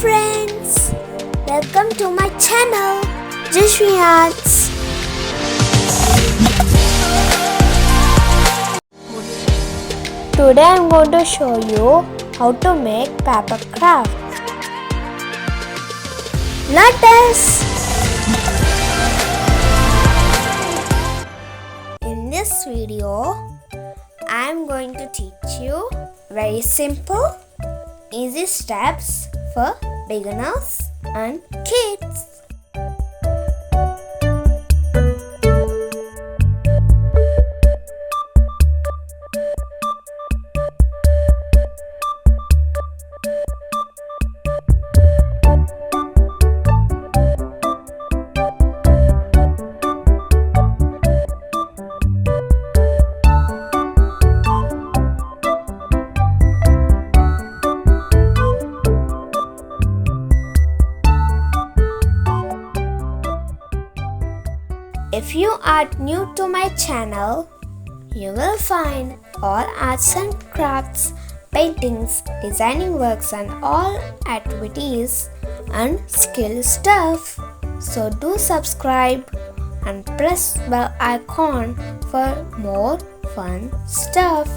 friends, welcome to my channel JaswiArts. Today I am going to show you how to make paper crafts. LOTUS. In this video, I am going to teach you very simple, easy steps for beginners and kids. If you are new to my channel, you will find all arts and crafts, paintings, designing works and all activities and skill stuff. So do subscribe and press bell icon for more fun stuff.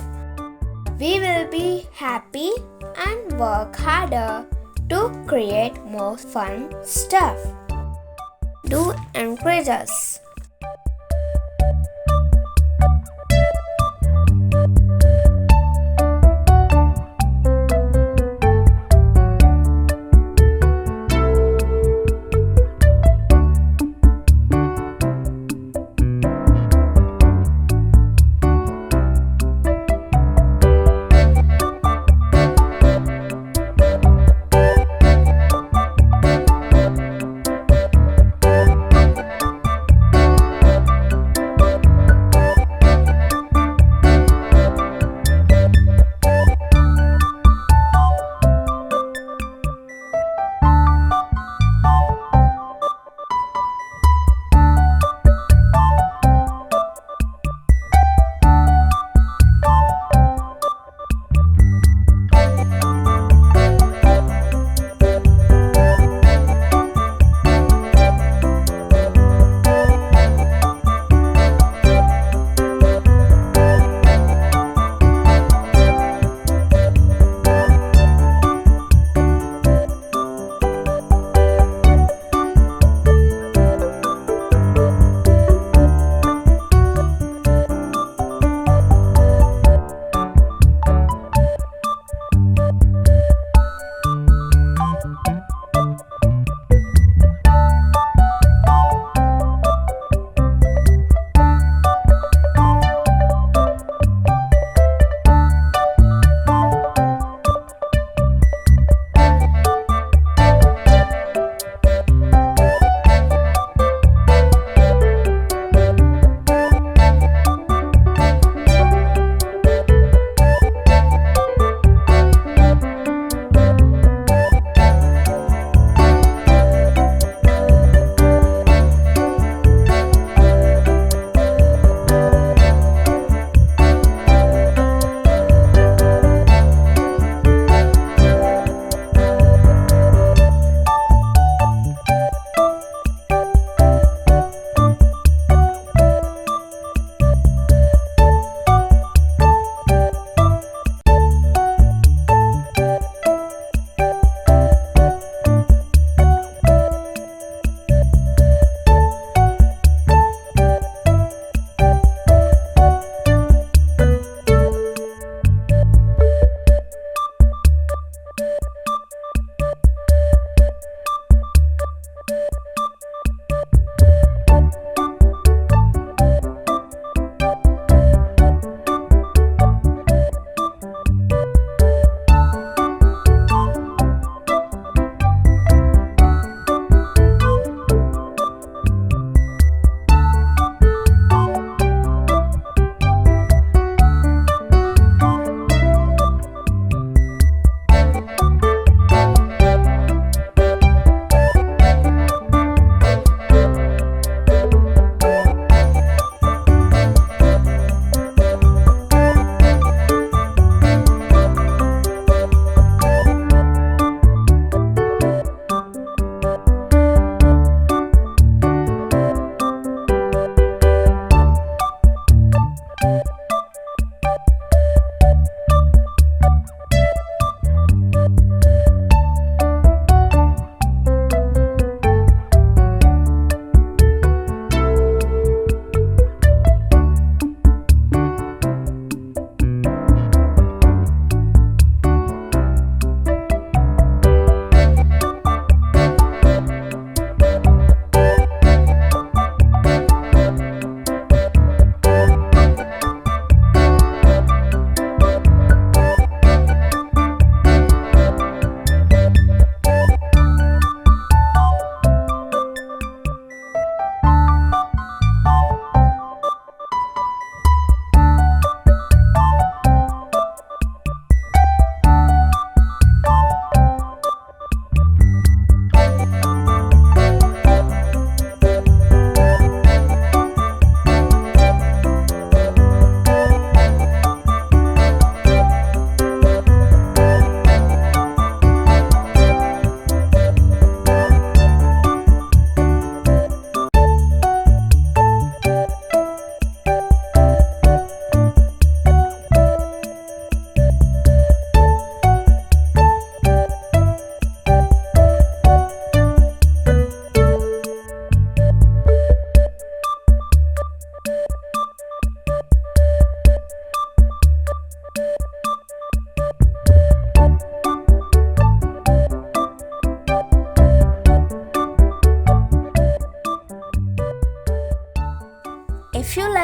We will be happy and work harder to create more fun stuff. Do encourage us.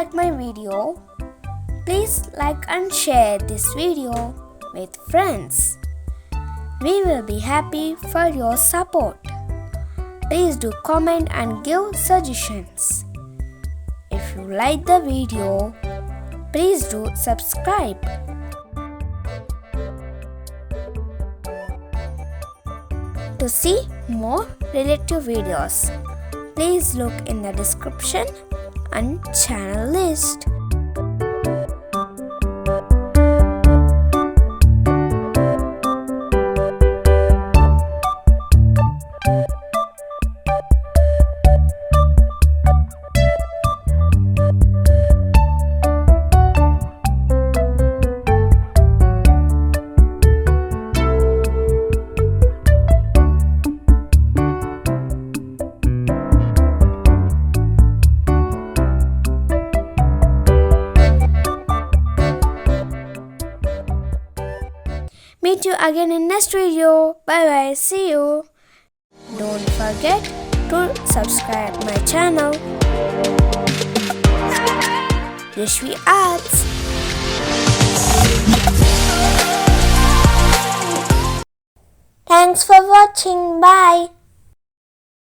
like my video, please like and share this video with friends. We will be happy for your support. Please do comment and give suggestions. If you like the video, please do subscribe. To see more related videos, please look in the description and channel list. Meet you again in next video. Bye bye. See you. Don't forget to subscribe my channel. JaswiArts. Thanks for watching. Bye.